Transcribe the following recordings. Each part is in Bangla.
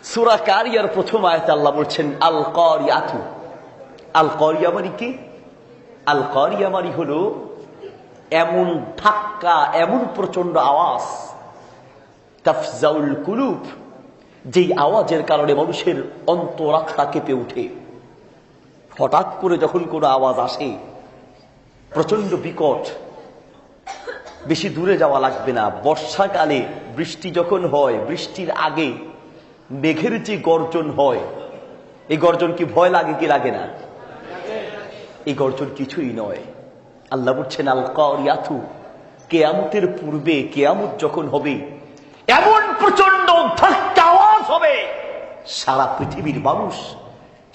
সূরা কারিয়ার প্রথম আয়াতে আল্লাহ বলছেন আল কারিয়াতু। আল কারিয়া মানে কি? আল কারিয়া মানে হলো এমন ধাক্কা, এমন প্রচন্ড আওয়াজ, তাফজাউল কুলুব, যেই আওয়াজের কারণে মানুষের অন্তরাত্মা কেঁপে উঠে। হঠাৎ করে যখন কোনো আওয়াজ আসে, প্রচন্ড বিকট, বেশি দূরে যাওয়া লাগবে না। বর্ষাকালে বৃষ্টি যখন হয়, বৃষ্টির আগে মেঘের যে গর্জন হয়, এই গর্জন কি ভয় লাগে কি লাগে না? এই গর্জন কিছুই নয়। আল্লাহ বলছেন আল কারিয়াতু, কিয়ামতের পূর্বে, কিয়ামত যখন হবে, এমন প্রচন্ড ধাক্কা আওয়াজ হবে, সারা পৃথিবীর মানুষ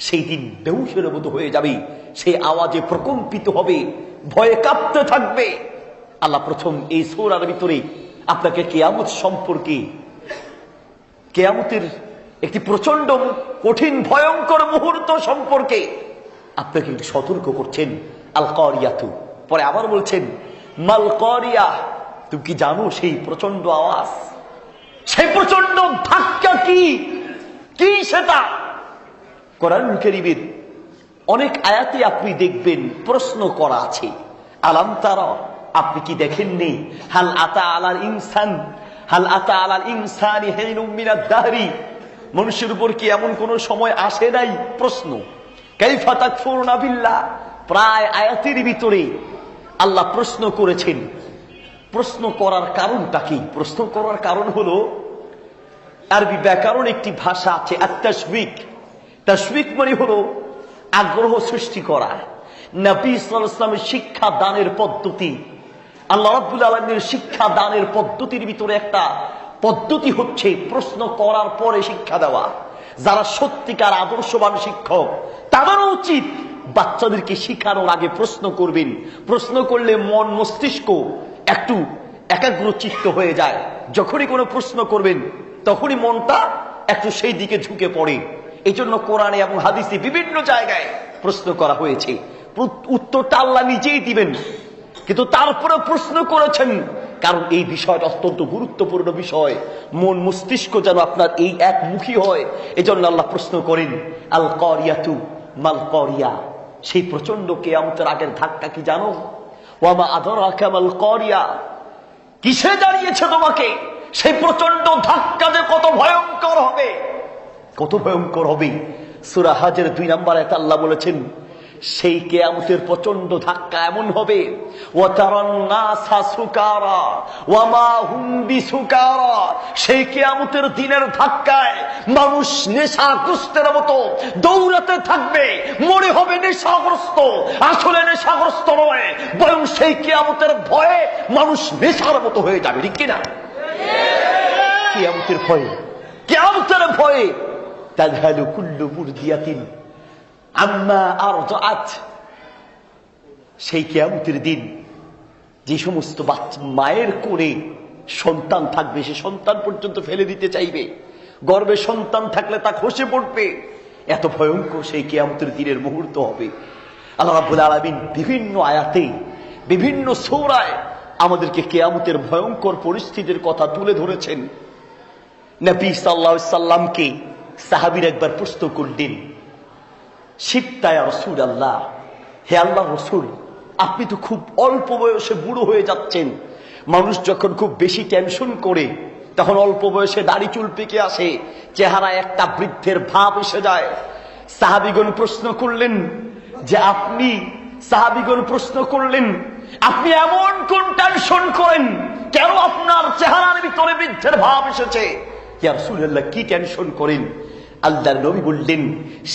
সেই দিন বেহুশের মতো হয়ে যাবে। সেই আওয়াজে প্রকম্পিত হবে, ভয়ে কাঁপতে থাকবে। আল্লাহ প্রথম এই সূরার ভিতরে আপনাকে কিয়ামত সম্পর্কে, কিয়ামতের একটি প্রচন্ড কঠিন ভয়ঙ্কর মুহূর্ত সম্পর্কে আপনাকে সতর্ক করছেন, আল কারিয়াতু। পরে আবার বলছেন মাল কারিয়া, তুমি কি জানো সেই প্রচন্ড আওয়াজ, সেই প্রচন্ড ধাক্কা কি? কি সেটা? কোরআন কারীমের অনেক আয়াতে আপনি দেখবেন প্রশ্ন করা আছে। আলাম তারা, আপনি কি দেখেননি? হাল আতা আলাল ইনসান, হাল আতা আলাল ইনসানি হিনুম মিনাদ দাহরি, মানুষের উপর কি এমন কোন সময় আসে নাই? প্রশ্ন। কাইফা তাকফুরুনা বিল্লাহ, প্রায় আয়াতের ভিতরে আল্লাহ প্রশ্ন করেছেন। প্রশ্ন করার কারণটা কি? প্রশ্ন করার কারণ হলো, আরবি ব্যাকরণ একটি ভাষা আছে আত-তাশবিক। তাশবিক মানে হলো আগ্রহ সৃষ্টি করা। নবী সাল্লাল্লাহু আলাইহি ওয়াসাল্লামের শিক্ষা দানের পদ্ধতি, আল্লাহ রাব্বুল আলামিনের শিক্ষা দানের পদ্ধতির ভিতরে একটা পদ্ধতি হচ্ছে প্রশ্ন করার পরে শিক্ষা দেওয়া। যারা সত্যিকার আদর্শবান শিক্ষক, তাদেরও উচিত বাচ্চাদেরকে শিখানোর আগে প্রশ্ন করবেন। প্রশ্ন করলে মন মস্তিষ্ক একটু একাগ্রচিত্ত হয়ে যায়। যখনই কোনো প্রশ্ন করবেন তখনই মনটা একটু সেই দিকে ঝুঁকে পড়ে। এই জন্য কোরআনে এবং হাদিসে বিভিন্ন জায়গায় প্রশ্ন করা হয়েছে। উত্তরটা আল্লাহ নিজেই দিবেন, কিন্তু তারপরে প্রশ্ন করেছেন, কারণ এই বিষয়টা অত্যন্ত গুরুত্বপূর্ণ বিষয়। মন মস্তিষ্ক যেন আপনার এই একমুখী হয়, এজন্য আল্লাহ প্রশ্ন করেন আল কারিয়াতু মাল কারিয়া, সেই প্রচন্ড কিয়ামতের আগের ধাক্কা কি জানো? ওয়ামা আদরাকা মাল কারিয়া, কিসে দাঁড়িয়েছে তোমাকে? সেই প্রচন্ড ধাক্কা যে কত ভয়ঙ্কর হবে, কত ভয়ঙ্কর হবে। সূরা হজের 2 নম্বর আয়াতে আল্লাহ বলেছেন সেই কিয়ামতের প্রচন্ড ধাক্কা এমন হবে, ওয়াতারান নাসা সুকারা ওয়ামা হুম বিসুকারা, সেই কিয়ামতের দিনের ধাক্কায় মানুষ নেশাগ্রস্তের মতো দৌড়াতে থাকবে, মনে হবে নেশাগ্রস্ত, আসলে নেশাগ্রস্ত নয়, বরং সেই কিয়ামতের ভয়ে মানুষ নেশার মতো হয়ে যাবে। ঠিক কিনা? কিয়ামতের ভয়ে, কিয়ামতের ভয়ে তাযহালু কুল্লু মুরদিয়াতিন আম্মা আরজাআত, সেই কিয়ামতের দিন যে সমস্ত মায়ের কোলে সন্তান থাকবে, সে সন্তান পর্যন্ত ফেলে দিতে চাইবে। গর্ভে সন্তান থাকলে তা খসে পড়বে। এত ভয়ঙ্কর সেই কিয়ামতের দিনের মুহূর্ত হবে। আল্লাহ রাব্বুল আলামিন বিভিন্ন আয়াতে, বিভিন্ন সূরায় আমাদেরকে কিয়ামতের ভয়ঙ্কর পরিস্থিতির কথা তুলে ধরেছেন। নবী সাল্লাল্লাহু আলাইহি সাল্লামকে সাহাবীরা একবার প্রশ্ন করলেন, শিবতা ইয়া রাসূলুল্লাহ, হে আল্লাহর রাসূল, আপনি তো খুব অল্প বয়সে বুড়ো হয়ে যাচ্ছেন। মানুষ যখন খুব বেশি টেনশন করে তখন অল্প বয়সে দাড়ি চুল পেকে আসে, চেহারায় একটা বৃদ্ধের ভাব এসে যায়। সাহাবীগণ প্রশ্ন করলেন যে আপনি, সাহাবীগণ প্রশ্ন করলেন আপনি এমন কোন টেনশন করেন, কেন আপনার চেহারার ভিতরে বৃদ্ধের ভাব এসেছে? ইয়া রাসূলুল্লাহ, কি টেনশন করেন? আল্লাহর নবী বললেন,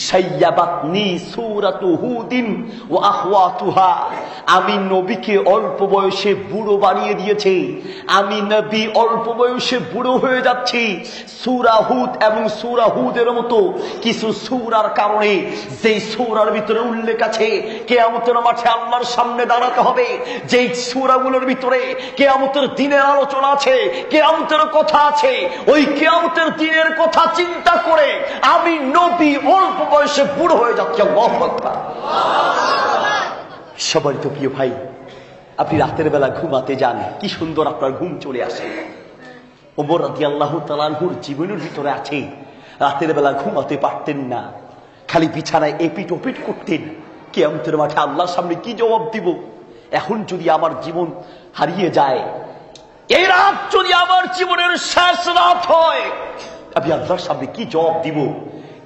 সাইয়াবাতনি সূরাতু হুদিন ওয়া আখওয়াতুহা, আমি নবীকে অল্প বয়সে বুড়ো বানিয়ে দিয়েছি। আমি নবী অল্প বয়সে বুড়ো হয়ে যাচ্ছি সূরা হুদ এবং সূরা হুদের মতো কিছু সূরার কারণে, যেই সূরার ভিতরে উল্লেখ আছে কিয়ামতের মাঠে আল্লাহর সামনে দাঁড়াতে হবে, যেই সূরাগুলোর ভিতরে কিয়ামতের দিনের আলোচনা আছে, কিয়ামতের কথা আছে, ওই কিয়ামতের দিনের কথা চিন্তা করে আমি নবী অল্প বয়সে বুড়ো হয়ে যাচ্ছি। আল্লাহু আকবার। সবাই তো প্রিয় ভাই, আপনি রাতের বেলা ঘুমাতে যান, কি সুন্দর আপনার ঘুম চলে আসে। ওমর রাদিয়াল্লাহু তাআলা আনহুর জীবনের ভিতরে আছে রাতের বেলা ঘুমাতে পারতেন না, খালি বিছানায় এপিট ওপিট করতেন। কিয়ামতের মাঠে আল্লাহর সামনে কি জবাব দিব? এখন যদি আমার জীবন হারিয়ে যায়, এই রাত যদি আমার জীবনের শেষ রাত হয়, আমি আল্লাহর সামনে কি জবাব দিব?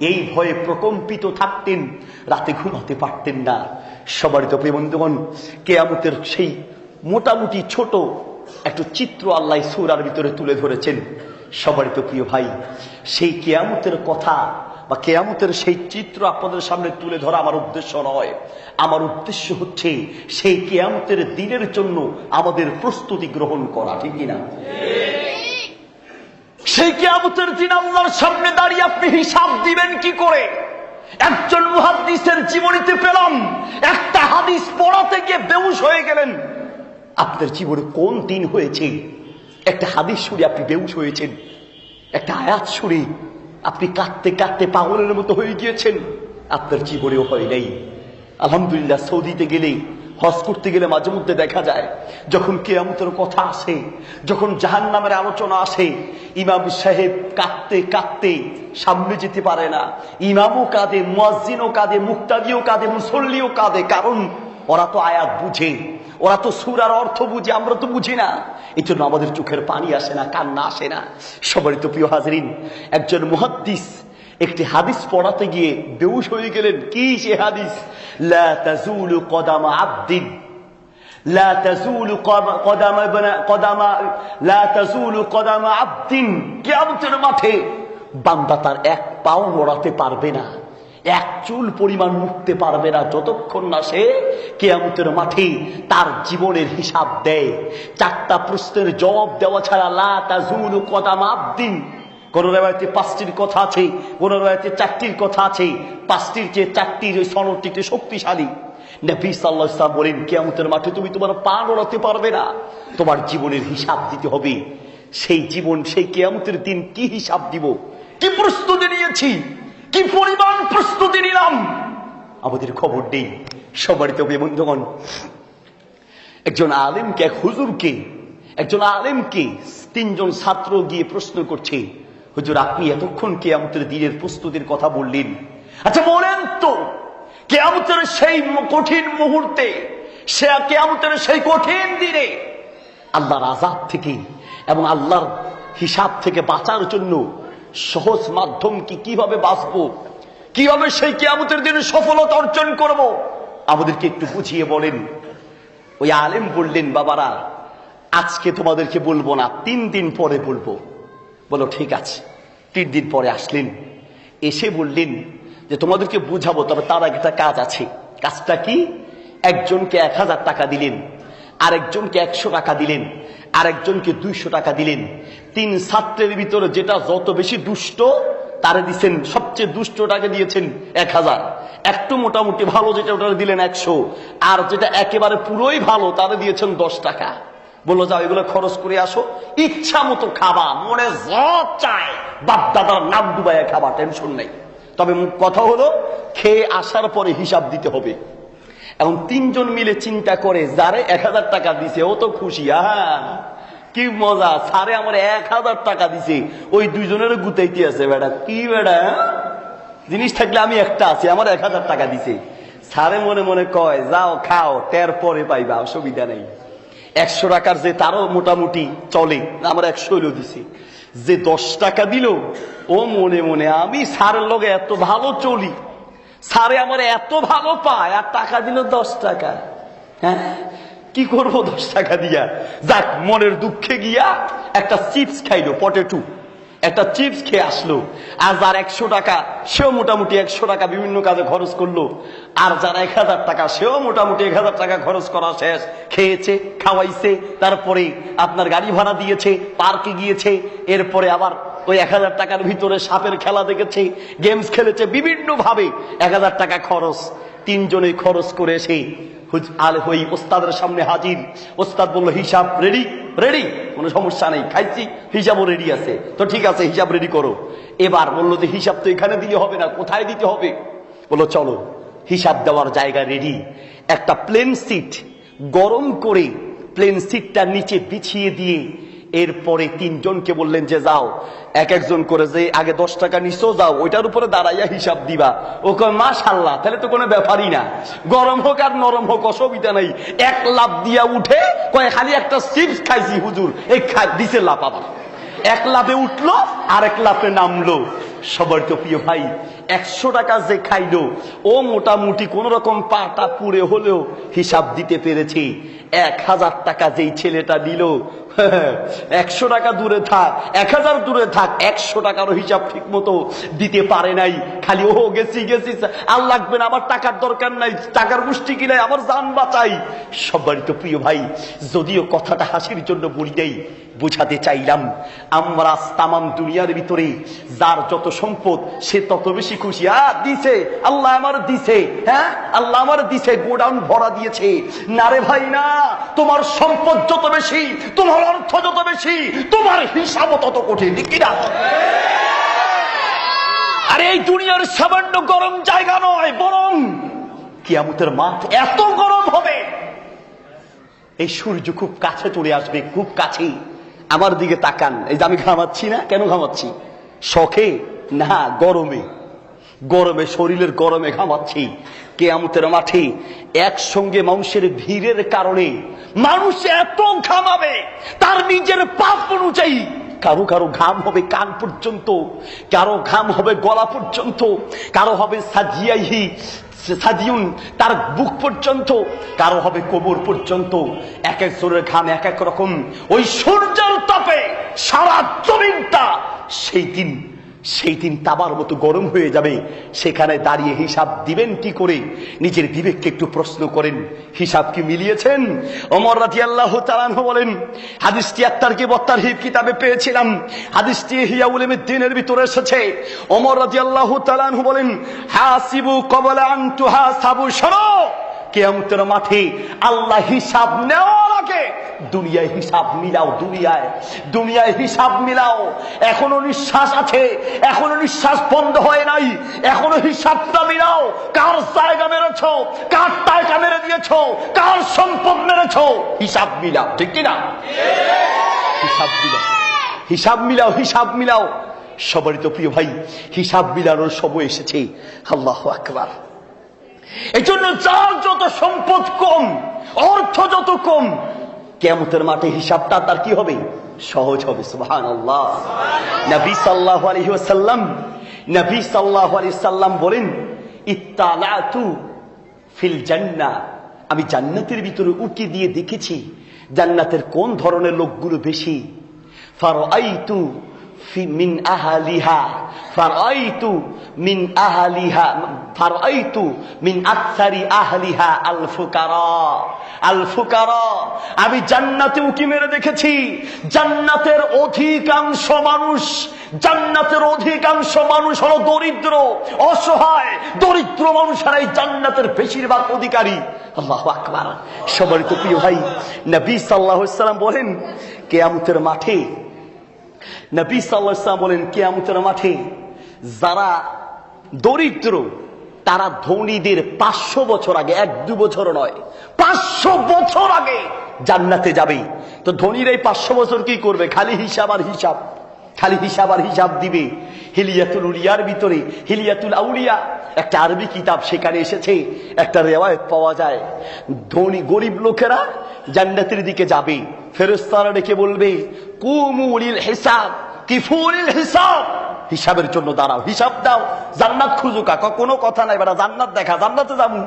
এই ভয়ে প্রকম্পিত থাকতেন, রাতে ঘুমাতে পারতেন না। সম্মানিত প্রিয় বন্ধুগণ, কিয়ামতের সেই মোটামুটি ছোট একটু চিত্র আল্লাহ সূরার ভিতরে তুলে ধরেছেন। সম্মানিত প্রিয় ভাই, সেই কিয়ামতের কথা বা কিয়ামতের সেই চিত্র আপনাদের সামনে তুলে ধরা আমার উদ্দেশ্য নয়। আমার উদ্দেশ্য হচ্ছে সেই কিয়ামতের দিনের জন্য আমাদের প্রস্তুতি গ্রহণ করা, ঠিক কিনা? সেই কিয়ামতের দিন আল্লাহর সামনে দাঁড়িয়ে আপনি হিসাব দিবেন কি করে? একজন মুহাদ্দিসের জীবনীতে পেলাম, একটা হাদিস পড়াতে গিয়ে বেহুশ হয়ে গেলেন। আপনার জীবনে কোন দিন হয়েছে একটা হাদিস শুনে আপনি বেহুশ হয়েছেন? একটা আয়াত শুনে আপনি কাঁদতে কাঁদতে পাগলের মতো হয়ে গিয়েছেন? আপনার জীবনেও হয় নাই। আলহামদুলিল্লাহ, সৌদিতে গেলে, হজ করতে গেলে মাঝে মধ্যে দেখা যায় যখন কিয়ামতের কথা আসে, যখন জাহান্নামের আলোচনা আসে, ইমাম সাহেব কাঁদতে কাঁদতে সামনে যেতে পারে না। ইমামও কাঁদে, মুয়াজ্জিনও কাঁদে, মুক্তাদিও কাঁদে, মুসল্লিও কাঁদে। কারণ ওরা তো আয়াত বুঝে, ওরা তো সূরার অর্থ বুঝে, আমরা তো বুঝি না। এই জন্য আমাদের চোখের পানি আসে না, কান্না আসে না। সম্মানিত প্রিয় হাজরিন, একজন মুহাদ্দিস একটি হাদিস পড়াতে গিয়ে বেহুশ হয়ে গেলেন। কি সে হাদিস? লা তাজুলু কদামা আবদিন, লা তাজুলু লা তাজুলু কদামা আবদিন। কিয়ামতের মাঠে বান্দা তার এক পাও নড়াতে পারবে না, এক চুল পরিমাণ উঠতে পারবে না, যতক্ষণ না সে কিয়ামতের মাঠে তার জীবনের হিসাব দেয়। 4টা প্রশ্নের জবাব দেওয়া ছাড়া লা তাজুলু কদামা আবদিন। কোন রাওয়ায়াতে 5টির কথা আছে, কোন রাওয়ায়াতে 4টির কথা আছে। 5টির চেয়ে 4টির ওই সনদটি একটু শক্তিশালী। নবী সাল্লাল্লাহু আলাইহি ওয়াসাল্লাম বলেন, কিয়ামতের মাঠে তুমি তোমার পা নড়াতে পারবে না, তোমার জীবনের হিসাব দিতে হবে। সেই জীবন, সেই কিয়ামতের দিন কি হিসাব দিব? কি প্রস্তুতি নিয়েছি, কি পরিমাণ প্রস্তুতি নিলাম, আমাদের খবর নেই। সম্মানিত বন্ধুগণ, একজন আলেমকে, এক হুজুরকে, একজন আলেমকে 3জন ছাত্র গিয়ে প্রশ্ন করছে, হুজুর আপনি এতক্ষণ কিয়ামতের দিনের প্রস্তুতির কথা বললেন, আচ্ছা বলেন তো কিয়ামতের সেই কঠিন মুহূর্তে, সে কিয়ামতের সেই কঠিন দিনে আল্লাহর আযাব থেকে এবং আল্লাহর হিসাব থেকে বাঁচার জন্য সহজ মাধ্যম কি, কিভাবে বাঁচবো, কিভাবে সেই কিয়ামতের দিনে সফলতা অর্জন করব, আমাদেরকে একটু বুঝিয়ে বলেন। ওই আলেম বললেন, বাবারা আজকে তোমাদেরকে বলবো না, 3 দিন পরে বলবো। বলো ঠিক আছে। 3 দিন পরে আসলেন, এসে বললেন যে তোমাদেরকে বুঝাবো, তবে তার একটা কাজ আছে। কাজটা কি? একজনকে 1000 টাকা দিলেন, আরেকজনকে 100 টাকা দিলেন, আরেকজনকে 200 টাকা দিলেন। 3 ছাত্রের ভিতরে যেটা যত বেশি দুষ্ট তারে দিচ্ছেন, সবচেয়ে দুষ্টটাকে দিয়েছেন 1000, একটু মোটামুটি ভালো যেটা ওটা দিলেন 100, আর যেটা একেবারে পুরোই ভালো তারে দিয়েছেন 10 টাকা। বললো যাও এগুলো খরচ করে আসো, ইচ্ছা মতো খাবা, মনে যা চায় বাপ দাদার নাম ডুবাইয়া খাবা, টেনশন নেই। তবে কথা হলো খেয়ে আসার পরে হিসাব দিতে হবে। এখন 3 জন মিলে চিন্তা করে, যারে 1000 টাকা দিছে ও তো খুশি, কি মজা, স্যারে আমার 1000 টাকা দিছে, ওই 2 জনের গুতাইতে আছে। বেটা কি বেটা, জিনিস থাকলে আমি একটা আছি, আমার 1000 টাকা দিছে। স্যারে মনে মনে কয় যাও খাও, টের পরে পাইবা, অসুবিধা নেই। 100 টাকার যে তারও মোটামুটি চলে, আমার 100 হইলেও দিছে। যে 10 টাকা দিল ও মনে মনে, আমি স্যারের লগে এত ভালো চলি, স্যারে আমার এত ভালো পায়, আর টাকা দিল 10 টাকা। হ্যাঁ কি করবো 10 টাকা দিয়া? যাক, মনের দুঃখে গিয়া একটা চিপস খাইলো, পটেটো একটা চিপস খেয়ে আসলো। আর যার 100 টাকা সেও মোটামুটি 100 টাকা বিভিন্ন কাজে খরচ করলো। আর যার 1000 টাকা সেও মোটামুটি 1000 টাকা খরচ করা শেষ, খেয়েছে, খাওয়াইছে, তারপরে আপনার গাড়ি ভাড়া দিয়েছে, পার্কে গিয়েছে, এরপরে আবার ওই 1000 টাকার ভিতরে সাপের খেলা দেখেছে, গেমস খেলেছে, বিভিন্ন ভাবে 1000 টাকা খরচ। 3 জনে খরচ করে এসে ওই ওস্তাদের সামনে হাজির। ওস্তাদ বললো হিসাব রেডি? রেডি, কোনো সমস্যা নেই, খাইছি, হিসাবও রেডি আছে। তো ঠিক আছে, হিসাব রেডি করো। এবার বললো যে হিসাব তো এখানে দিলে হবে না, কোথায় দিতে হবে? বললো চলো, হিসাব দেওয়ার জায়গা রেডি। একটা প্লেন সিট গরম করে প্লেন সিটটা নিচে বিছিয়ে দিয়ে এরপরে তিনজনকে বললেন যে যাও, এক একজন করে, যে আগে 10 টাকা নিছো যাও, ওইটার উপরে দাঁড়াইয়া হিসাব দিবা। ও কয় মাশাআল্লাহ, তাহলে তো কোনো ব্যাপারই না, গরম হোক আর নরম হোক অসুবিধা নাই। এক লাফ দিয়া উঠে কয় খালি একটা চিপস খাইছি হুজুর, এই দিছে লাফ, আবার এক লাফে উঠলো আর এক লাফে নামলো। সবার তো প্রিয় ভাই, 100 টাকা যে খাইলো ও মোটামুটি কোন রকম পাটা পুড়ে হলেও হিসাব দিতে পেরেছে। 1000 টাকা যেই ছেলেটা দিল, 100 টাকা দূরে থাক, 1000 দূরে থাক, 100 টাকারও হিসাব ঠিক মতো দিতে পারে নাই। খালি ও গেছি গেছি, আর লাগবে না, আমার টাকার দরকার নাই, টাকার গোষ্ঠী কিনে আমার জান বাঁচাই। সবারই তো প্রিয় ভাই, যদিও কথাটা হাসির জন্য বলি নাই, বুঝাতে চাইলাম আমরা তামাম দুনিয়ার ভিতরে যার যত সম্পদ সে তত বেশি খুশি। দিছে আল্লাহ আমার দিছে, হ্যাঁ আল্লাহ আমার দিছে, গোডাউন ভরা দিয়েছে। না রে ভাই না, তোমার সম্পদ যত বেশি, তোমার অর্থ যত বেশি, তোমার হিসাবও তত কঠিন, ঠিক কিনা? আরে এই দুনিয়ার সামান্য গরম জায়গা নয়, বরং কিয়ামতের মাঠ এত গরম হবে, এই সূর্য খুব কাছে চলে আসবে, খুব কাছে। আমার দিকে তাকান, এই যে আমি ঘামাচ্ছি না, কেন ঘামাচ্ছি? শখে না, গরমে, গরমে, শরীরের গরমে ঘামাচ্ছি। কিয়ামতের মাঠে একসঙ্গে মানুষের ভিড়ের কারণে মানুষ এত ঘামাবে তার নিজের পাপ অনুযায়ী। কারো কারো ঘাম হবে কান পর্যন্ত, কারো ঘাম হবে গলা পর্যন্ত, কারো হবে সাজিয়াইহি সাজিউন তার বুক পর্যন্ত, কারো হবে কোমর পর্যন্ত। এক একজনের ঘাম এক এক রকম। ওই সূর্যের তাপে সারা জমিনটা সেই দিন তাবার মতো গরম হয়ে যাবে। সেখানে দাঁড়িয়ে হিসাব দিবেন কি করে? নিজের বিবেককে একটু প্রশ্ন করেন, হিসাব কি মিলিয়েছেন? ওমর রাদিয়াল্লাহু তাআলা আনহু বলেন, হাদিসটি আত-তারগিব ওয়াত তারহিব কিতাবে পেয়েছিলাম, হাদিসটি ইহয়া উলুমিদ্দিনের ভিতরে এসেছে। ওমর রাদিয়াল্লাহু তাআলা আনহু বলেন, হাসিবু ক্বাবলা আন তুহাসাবু। শোনো, কিয়ামতের মাঠে আল্লাহ হিসাব নেওয়ার আগে দুনিয়ায় হিসাব মিলাও, দুনিয়ায় হিসাব মিলাও। এখনো নিঃশ্বাস আছে, এখনো নিঃশ্বাস বন্ধ হয় নাই, এখনো হিসাবটা মিলাও। কার জায়গা মেরেছো, কার টাকা মেরে দিয়েছো, কার সম্পদ মেরেছো, হিসাব মিলাও, ঠিক কিনা? হিসাব মিলাও, হিসাব মিলাও, হিসাব মিলাও। সবারই তো প্রিয় ভাই, হিসাব মিলানোর সময় এসেছে। আল্লাহু আকবার। এই জন্য যার যত সম্পদ কম, অর্থ যত কম, কিয়ামতের মাঠে হিসাবটা তার কি হবে? সহজ হবে। সুবহানাল্লাহ। নবী সাল্লাল্লাহু আলাইহি ওয়াসাল্লাম বলেন, ইত্তালাতু ফিল জান্নাহ, আমি জান্নাতের ভিতরে উকি দিয়ে দেখেছি জান্নাতের কোন ধরনের লোকগুলো বেশি। ফারাআইতু মিন আহলিহা, ফারাআইতু মিন আহলিহা, ফারাআইতু মিন আকসারি আহলিহা আল ফুকারা, আল ফুকারা। আমি জান্নাতে উকি মেরে দেখেছি জান্নাতের অধিকাংশ মানুষ হলো দরিদ্র, অসহায়, দরিদ্র মানুষেরাই জান্নাতের বেশিরভাগ অধিকারী। আল্লাহু আকবার। সম্মানিত প্রিয় ভাই, নবী সাল্লাল্লাহু আলাইহি ওয়াসাল্লাম বলেন, কিয়ামতের মাঠে, নবী সাল্লাল্লাহু আলাইহি ওয়াসাল্লাম বলেন, কিয়ামতের মাঠে যারা দরিদ্র তারা ধনীদের 500 বছর আগে, 1-2 বছর নয়, 500 বছর আগে জান্নাতে যাবে। তো ধনীরা এই 500 বছর কি করবে? খালি হিসাব আর হিসাব, খালি হিসাব আর হিসাব দিবে। হিলিয়াতুল উলিয়ার ভিতরে, হিলিয়াতুল আউলিয়া একটা আরবি কিতাব, সেখানে এসেছে একটা রিওয়ায়াত পাওয়া যায়, ধনী গরিব লোকেরা জান্নাতের দিকে যাবে, ফেরেশতারা ডেকে বলবে, কুমু লিল হিসাব, কিফুলিল হিসাব, হিসাবের জন্য দাঁড়াও, হিসাব দাও, জান্নাত খুঁজো। কাকা কোনো কথা নাই, বেটা জান্নাত দেখা, জান্নাতে যাবো।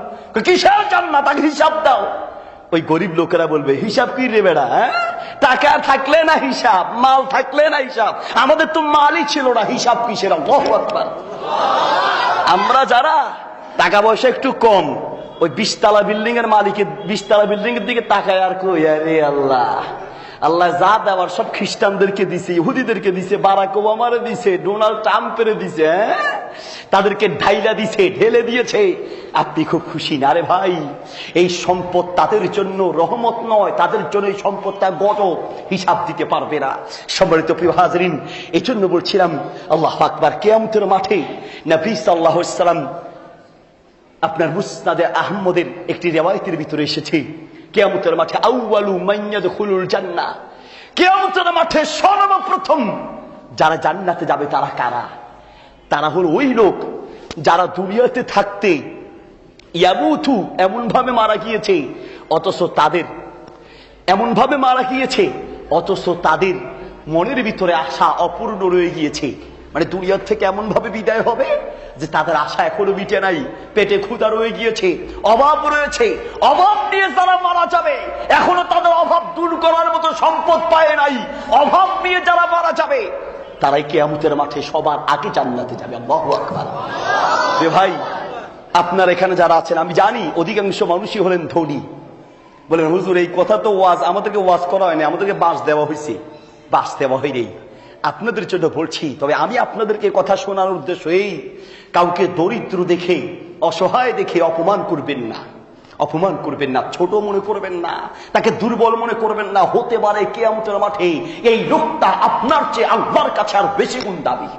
কিসের জান্নাত? আগে হিসাব দাও। ওই গরিব লোকেরা বলবে, হিসাব কি রে বেড়া, হ্যাঁ? টাকা থাকলে না হিসাব, মাল থাকলে না হিসাব, আমাদের তো মালই ছিল না, হিসাব কিসের? আল্লাহু আকবার। আমরা যারা টাকা পয়সা একটু কম, ওই 20 তলা বিল্ডিং এর মালিকের 20 তলা বিল্ডিং এর দিকে তাকায় আর কই, আরে আল্লাহ, আল্লাহ যা দেওয়ার সব খ্রিস্টানদেরকে দিছে, ইহুদিদেরকে দিছে, বারাক ওবামারে দিছে, ডোনাল্ড ট্রাম্পের দিছে, হ্যাঁ, তাদেরকে ঢাইলা দিছে, ঢেলে দিয়েছে। আপনি খুব খুশি না? রে ভাই, এই সম্পদ তাদের জন্য রহমত নয়, তাদের জন্য এই সম্পদটা গজব, হিসাব দিতে পারবে না। সম্মানিত প্রিয় হাজরিন, এই জন্য বলছিলাম, আল্লাহু আকবার। কিয়ামতের মাঠে নবী সাল্লাল্লাহু আলাইহি ওয়াসাল্লাম, আপনার মুসনাদে আহমদের একটি রিওয়ায়াতের ভিতরে এসেছে, কিয়ামতের মাঠে আউয়ালু মান ইয়াদখুলুল জান্নাহ, কিয়ামতের মাঠে সর্বপ্রথম যারা জান্নাতে যাবে তারা কারা? তারা হলো ওই লোক যারা দুনিয়াতে থাকতে ইয়ামুতু এমন ভাবে মারা গিয়েছে, অথচ তাদের এমন ভাবে মারা গিয়েছে অথচ তাদের মনের ভিতরে আশা অপূর্ণ রয়ে গিয়েছে। মানে দুনিয়ার থেকে এমন ভাবে বিদায় হবে যে তাদের আশা এখনো মিটে নাই, পেটে ক্ষুধা রয়ে গিয়েছে, অভাব রয়েছে। অভাব নিয়ে যারা মারা যাবে, এখনো তাদের অভাব দূর করার মতো সম্পদ পায় নাই, অভাব নিয়ে যারা মারা যাবে তারাই কিয়ামতের মাঠে সবার আগে জান্নাতে যাবে। আল্লাহু আকবার। ভাই, আপনার এখানে যারা আছেন, আমি জানি অধিকাংশ মানুষই হলেন ধনী। বলেন হুজুর এই কথা তো ওয়াজ, আমাদেরকে ওয়াজ করা হয়নি, আমাদেরকে বাস দেওয়া হয়েছে। বাস দেওয়া হয়নি আপনাদের জন্য বলছি। তবে আমি আপনাদেরকে কথা শোনার উদ্দেশ্য এই, কাউকে দরিদ্র দেখে অসহায় দেখে অপমান করবেন না, অপমান করবেন না, ছোট মনে করবেন না, তাকে দুর্বল মনে করবেন না। হতে পারে কিয়ামতের মাঠে এই লোকটা আপনার চেয়ে আল্লাহর কাছে আর বেশি গুণ দাবি।